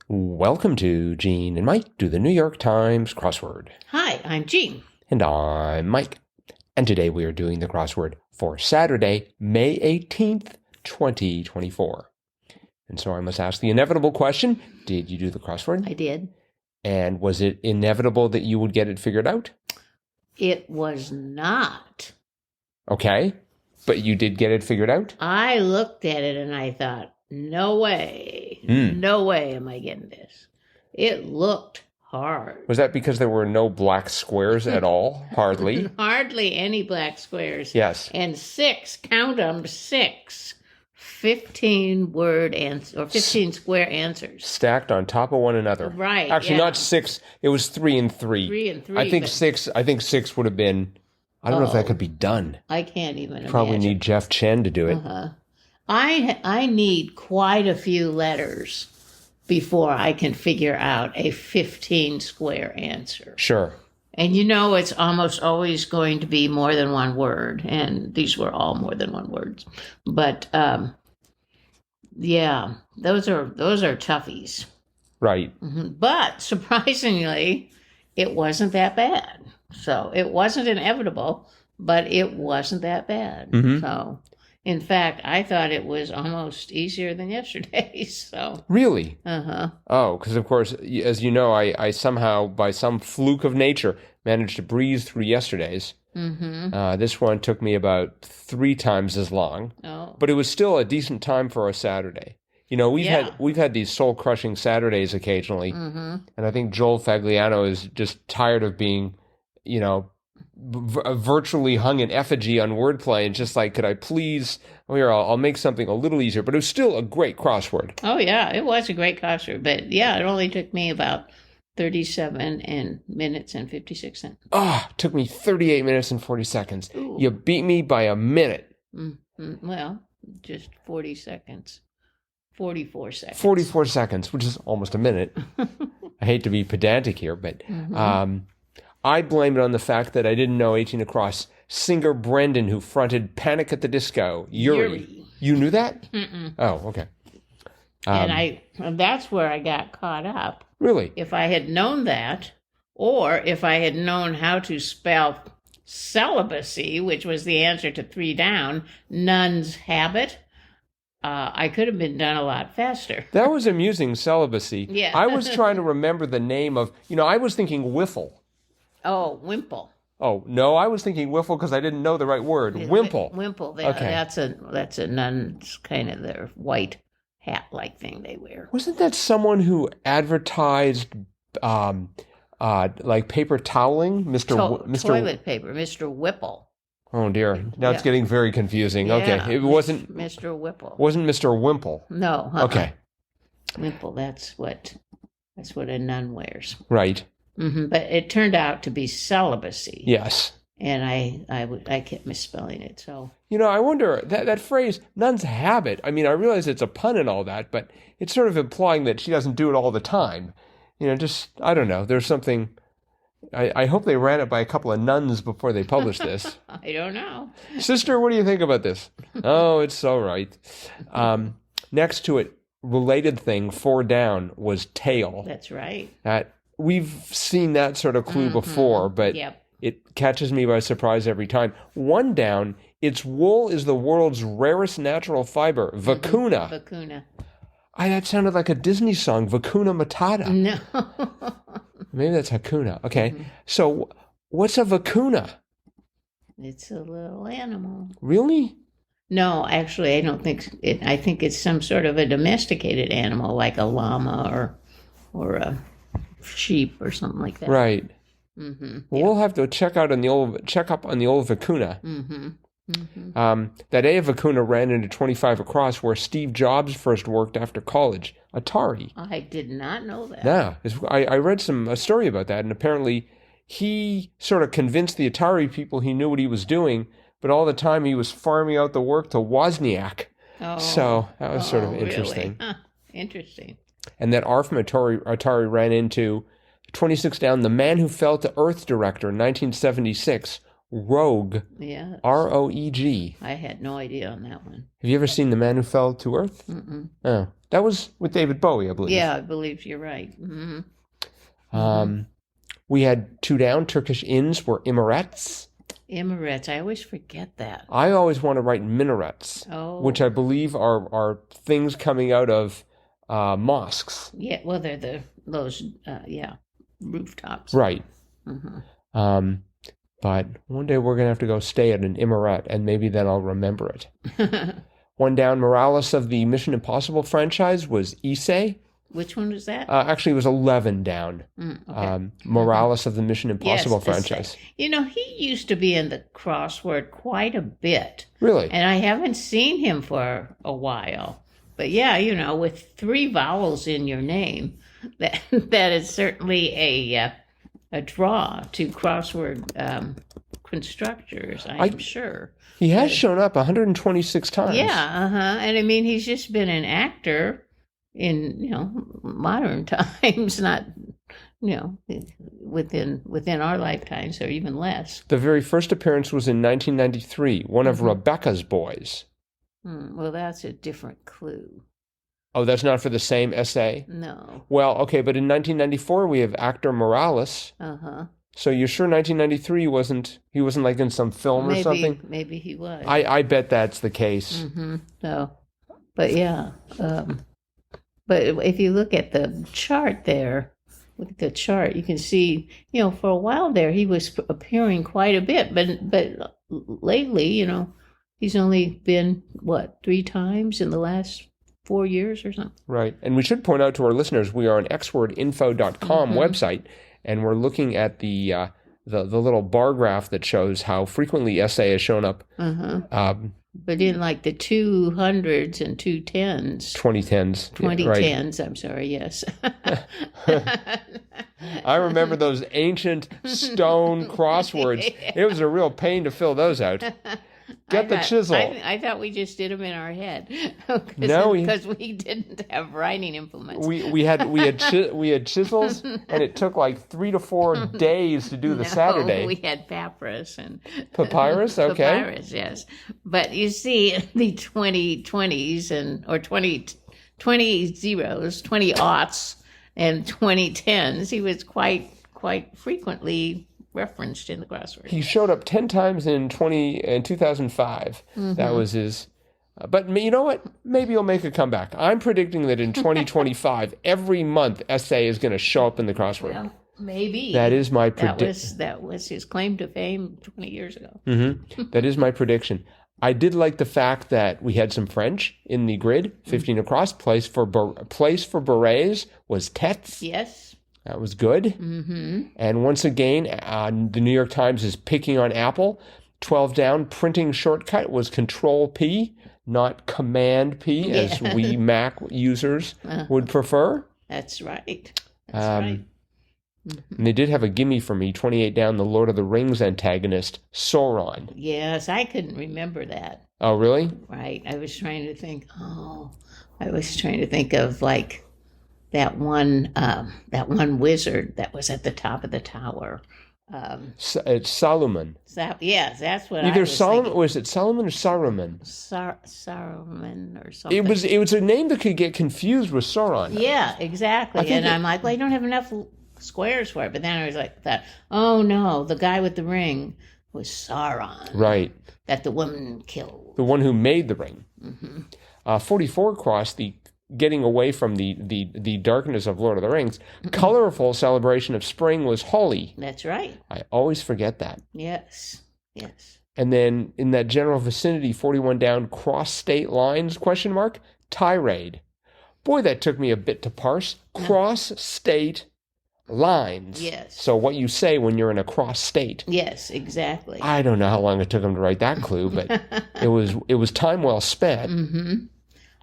Welcome to Gene and Mike do the New York Times crossword. Hi, I'm Jean. And I'm Mike. And today we are doing the crossword for Saturday, May 18th, 2024. And so I must ask the inevitable question, did you do the crossword? I did. And was it inevitable that you would get it figured out? It was not. Okay, but you did get it figured out? I looked at it and I thought, no way. No way am I getting this. It looked hard. Was that because there were no black squares at all? Hardly. Hardly any black squares. Yes. And count them, 15-word answers, or 15 square answers. Stacked on top of one another. Right. Actually, not 6. It was 3 and 3. 3 and 3. I think 6 would have been, I don't know if that could be done. I can't even Probably imagine. need Jeff Chen to do it. I need quite a few letters before I can figure out a 15 square answer. Sure. And it's almost always going to be more than one word. And these were all more than one words. But yeah, those are toughies. Right. But surprisingly, it wasn't that bad. So it wasn't inevitable, but it wasn't that bad. So in fact, I thought it was almost easier than yesterday's. So Really? Oh, because of course, as you know, I somehow, by some fluke of nature, managed to breeze through yesterday's. This one took me about 3 times as long, but it was still a decent time for a Saturday. We've had these soul crushing Saturdays occasionally, and I think Joel Fagliano is just tired of being, virtually hung in effigy on wordplay, and just like, could I please? I'll make something a little easier, but it was still a great crossword. Oh yeah, it was a great crossword, but yeah, it only took me about 37 minutes and 56 seconds. It took me 38 minutes and 40 seconds. Ooh. You beat me by a minute. Well, just 40 seconds. 44 seconds. 44 seconds, which is almost a minute. I hate to be pedantic here, but I blame it on the fact that I didn't know 18 Across singer Brendan, who fronted Panic at the Disco, Yuri. You knew that? Oh, okay. And that's where I got caught up. Really? If I had known that, or if I had known how to spell celibacy, which was the answer to 3 down, nun's habit, I could have been done a lot faster. That was amusing, celibacy. Yeah. I was trying to remember the name of, I was thinking Wiffle. Oh, Wimple. Oh, no, I was thinking Wiffle because I didn't know the right word. Wimple. Wimple. Okay. That's a nun's kind of their white hat-like thing they wear. Wasn't that someone who advertised like paper toweling? Mr. Toilet paper, Mr. Whipple. Oh dear. Now it's getting very confusing. Yeah. Okay. It wasn't Mr. Whipple. Wasn't Mr. Wimple. No. Okay. Wimple, that's what a nun wears. Right. But it turned out to be celibacy. Yes. And I kept misspelling it. So I wonder that phrase "nun's habit." I mean, I realize it's a pun and all that, but it's sort of implying that she doesn't do it all the time. Just I don't know. There's something. I hope they ran it by a couple of nuns before they published this. I don't know. Sister, what do you think about this? Oh, it's all right. Next to it, related thing, 4 down, was tail. That's right. That we've seen that sort of clue before, but it catches me by surprise every time. 1 down, its wool is the world's rarest natural fiber, vicuna. Vicuna. That sounded like a Disney song, Vicuna Matata. No. Maybe that's Hakuna. Okay. So what's a vicuna? It's a little animal. Really? No, actually, I don't think it. I think it's some sort of a domesticated animal, like a llama or a sheep or something like that. Right. Well, we'll have to check up on the old vicuna. That day, a vicuna ran into 25 Across, where Steve Jobs first worked after college. Atari. I did not know that. Yeah, I read a story about that, and apparently he sort of convinced the Atari people he knew what he was doing, but all the time he was farming out the work to Wozniak. Oh, so that was sort of interesting. Really? Huh. Interesting. And that R from Atari ran into 26 down, the Man Who Fell to Earth director in 1976, Rogue. Yeah. Roeg. I had no idea on that one. Have you ever seen The Man Who Fell to Earth? Mm-mm. Oh, That was with David Bowie, I believe. Yeah, I believe you're right. Mm-hmm. We had 2 down. Turkish inns were imarets. Imarets. I always forget that. I always want to write minarets, which I believe are things coming out of mosques. Yeah, well, they're those rooftops. Right. But one day we're going to have to go stay at an imaret, and maybe then I'll remember it. 1 down. Morales of the Mission Impossible franchise was Issei. Which one was that? Actually, it was 11 down. Okay. Morales of the Mission Impossible franchise. You know, he used to be in the crossword quite a bit. Really? And I haven't seen him for a while. But yeah, you know, with 3 vowels in your name, that is certainly a draw to crossword constructors, I'm sure. He has shown up 126 times. Yeah, and I mean, he's just been an actor in, you know, modern times, not, you know, within our lifetimes or even less. The very first appearance was in 1993, one of Rebecca's boys. Well, that's a different clue. Oh, that's not for the same essay? No. Well, okay, but in 1994 we have actor Morales. So you're sure 1993 he wasn't like in some film or something? Maybe he was. I bet that's the case. So, but yeah. But if you look at the chart there, you can see, you know, for a while there he was appearing quite a bit, but lately, you know, he's only been, 3 times in the last 4 years or something. Right. And we should point out to our listeners, we are on xwordinfo.com website, and we're looking at the little bar graph that shows how frequently essay has shown up. But in like the 200s and 210s. 2010s. 2010s, right. I'm sorry, yes. I remember those ancient stone crosswords. It was a real pain to fill those out. Get the chisel. I thought we just did them in our head. Because we didn't have writing implements. We had chisels, and it took like 3 to 4 days to do the Saturday. We had papyrus and papyrus. Okay, papyrus, yes. But you see, the 2020s or 20 zeros, 20 aughts, and 2010s, he was quite frequently referenced in the crossword. He showed up 10 times in 2005. That was his. But you know what? Maybe he'll make a comeback. I'm predicting that in 2025, every month, essay is going to show up in the crossword. Well, maybe. That is my prediction. That was his claim to fame 20 years ago. That is my prediction. I did like the fact that we had some French in the grid, 15 across. Place for berets was tets. Yes. That was good. And once again, the New York Times is picking on Apple. 12 down, printing shortcut was Control P, not Command P, as we Mac users would prefer. That's right. Right. And they did have a gimme for me, 28 down, the Lord of the Rings antagonist, Sauron. Yes, I couldn't remember that. Oh, really? Right. I was trying to think of like that one wizard that was at the top of the tower. It's Solomon. Yes, that's what Either I was Solomon, thinking. was it Solomon or Saruman? Saruman or something. It was a name that could get confused with Sauron. Yeah, exactly. And I'm like, well, I don't have enough squares for it. But then I was like, oh no, the guy with the ring was Sauron. Right. That the woman killed. The one who made the ring. 44 crossed the getting away from the darkness of Lord of the Rings. Colorful celebration of spring was Holi. That's right. I always forget that. Yes. And then in that general vicinity, 41 down, cross state lines, ? Tirade. Boy, that took me a bit to parse. Cross state lines. Yes. So what you say when you're in a cross state. Yes, exactly. I don't know how long it took him to write that clue, but it was time well spent.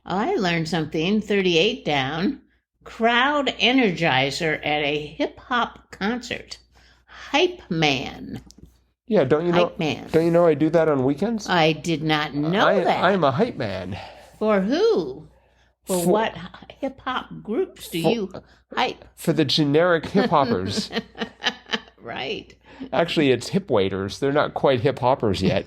I learned something, 38 down, crowd energizer at a hip-hop concert. Hype man. Yeah, don't you know? Hype man. Don't you know I do that on weekends? I did not know that. I am a hype man. For who? For what hip-hop groups do you hype? For the generic hip-hoppers. Right. Actually, it's hip waiters. They're not quite hip-hoppers yet.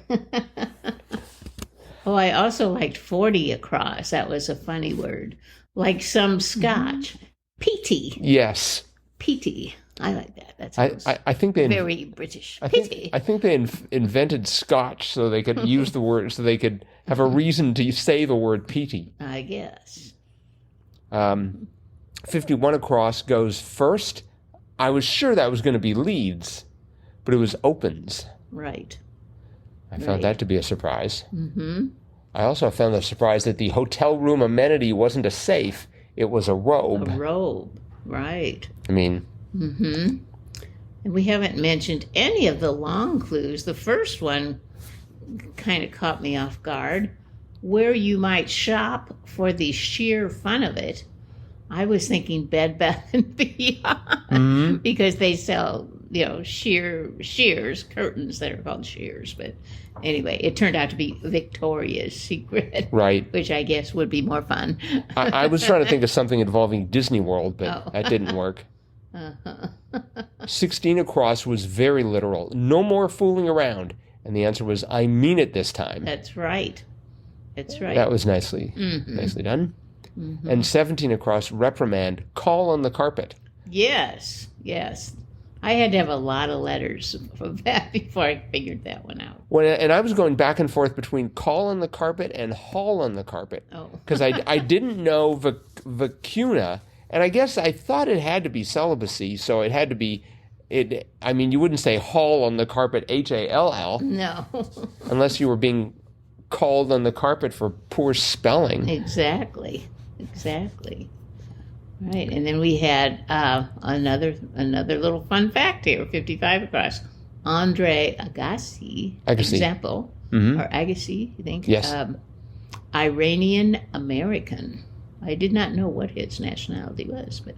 Oh, I also liked 40 across. That was a funny word. Like some Scotch. Peaty. Yes. Peaty. I like that. That sounds I think they very British. I Peaty. think they invented Scotch so they could use the word, so they could have a reason to say the word peaty. I guess. 51 across goes first. I was sure that was going to be leads, but it was opens. Right. I found that to be a surprise. Mm-hmm. I also found the surprise that the hotel room amenity wasn't a safe. It was a robe. A robe. Right. I mean... Mm-hmm. And we haven't mentioned any of the long clues. The first one kind of caught me off guard. Where you might shop for the sheer fun of it. I was thinking Bed Bath & Beyond because they sell, shears, curtains that are called shears. But anyway, it turned out to be Victoria's Secret. Right. Which I guess would be more fun. I was trying to think of something involving Disney World, but that didn't work. 16 across was very literal. No more fooling around. And the answer was, I mean it this time. That's right. That's right. That was nicely done. Mm-hmm. And 17 across, reprimand, call on the carpet. Yes. I had to have a lot of letters for that before I figured that one out. And I was going back and forth between call on the carpet and haul on the carpet. Because I didn't know vacuna. And I guess I thought it had to be celibacy, so it had to be, you wouldn't say haul on the carpet, Hall. No. Unless you were being called on the carpet for poor spelling. Exactly. Right, and then we had another little fun fact here, 55 across. Andre Agassi. Example, or Agassi, you think? Yes. Iranian American. I did not know what his nationality was, but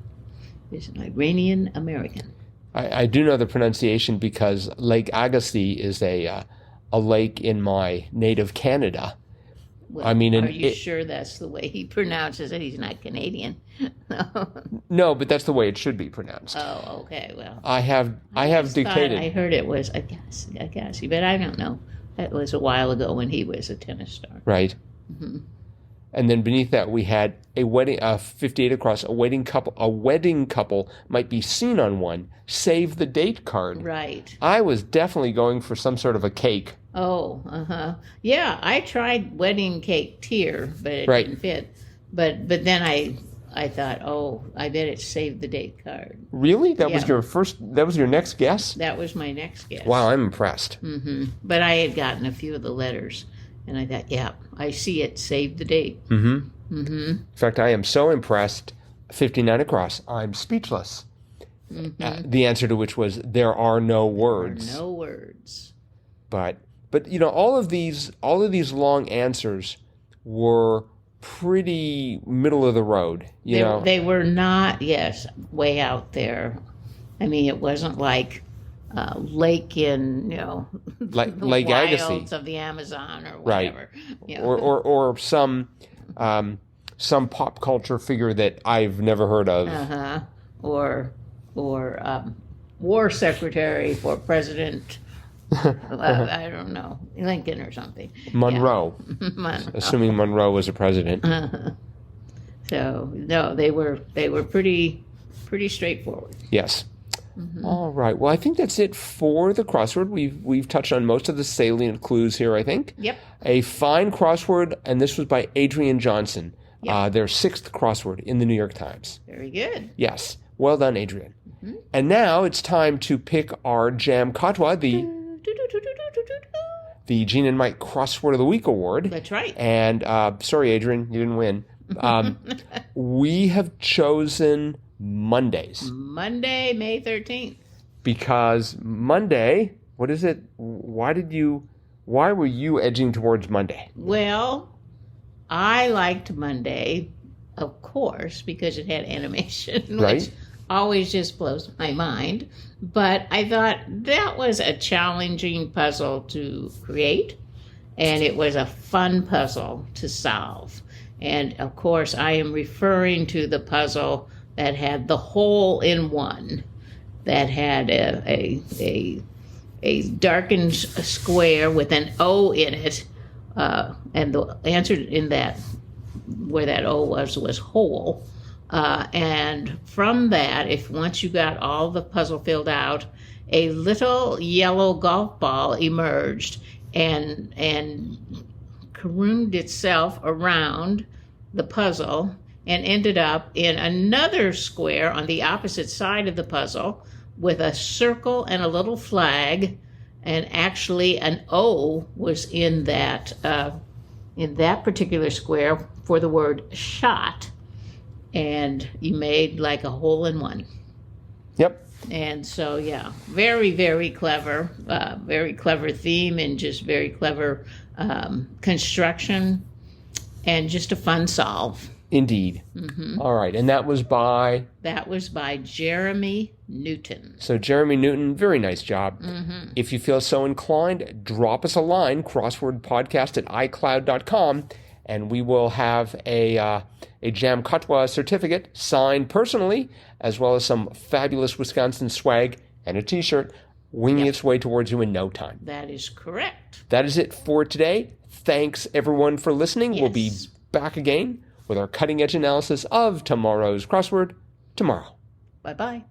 he's an Iranian American. I do know the pronunciation because Lake Agassiz is a lake in my native Canada. Well, are you sure that's the way he pronounces it? He's not Canadian. No, but that's the way it should be pronounced. Oh, okay. Well, I have dictated. I heard it was Agassi, but I don't know. That was a while ago when he was a tennis star. Right. Mm-hmm. And then beneath that, we had a wedding, 58 across, a wedding couple. A wedding couple might be seen on one. Save the date card. Right. I was definitely going for some sort of a cake. Oh, yeah, I tried wedding cake tier, but it didn't fit. But then I thought, I bet it's save the date card. Really? That was your next guess? That was my next guess. Wow, I'm impressed. Mm-hmm. But I had gotten a few of the letters. And I thought, yeah, I see it. Save the date. Mm-hmm. Mm-hmm. In fact, I am so impressed. 59 across. I'm speechless. Mm-hmm. The answer to which was, there are no words. There are no words. But all of these long answers were pretty middle of the road. They were not, way out there. I mean, it wasn't like lake in, like the Lake wilds Agassiz of the Amazon or whatever. Right. Or some pop culture figure that I've never heard of. Or war secretary for President. I don't know, Lincoln or something. Monroe. Yeah. Monroe. Assuming Monroe was a president. So no, they were pretty straightforward. Yes. Mm-hmm. All right. Well, I think that's it for the crossword. We've touched on most of the salient clues here, I think. Yep. A fine crossword, and this was by Adrian Johnson. Yep. Their 6th crossword in the New York Times. Very good. Yes. Well done, Adrian. Mm-hmm. And now it's time to pick our Jam Katwa, the Gene and Mike Crossword of the Week Award. That's right. And sorry, Adrian, you didn't win. We have chosen Mondays. Monday, May 13th. Because Monday, what is it? Why were you edging towards Monday? Well, I liked Monday, of course, because it had animation, right? Which always just blows my mind. But I thought that was a challenging puzzle to create, and it was a fun puzzle to solve. And, of course, I am referring to the puzzle that had the hole in one, that had a darkened square with an O in it, and the answer in that where that O was whole. And from that, once you got all the puzzle filled out, a little yellow golf ball emerged and carooned itself around the puzzle and ended up in another square on the opposite side of the puzzle with a circle and a little flag, and actually an O was in that particular square for the word shot, and you made like a hole in one. Yep. And so, yeah, very, very clever theme, and just very clever construction, and just a fun solve. Indeed. Mm-hmm. All right. And that was by? That was by Jeremy Newton. So Jeremy Newton, very nice job. Mm-hmm. If you feel so inclined, drop us a line, crosswordpodcast@icloud.com, and we will have a Jam Katwa certificate signed personally, as well as some fabulous Wisconsin swag and a T-shirt winging its way towards you in no time. That is correct. That is it for today. Thanks, everyone, for listening. Yes. We'll be back again with our cutting-edge analysis of tomorrow's crossword tomorrow. Bye-bye.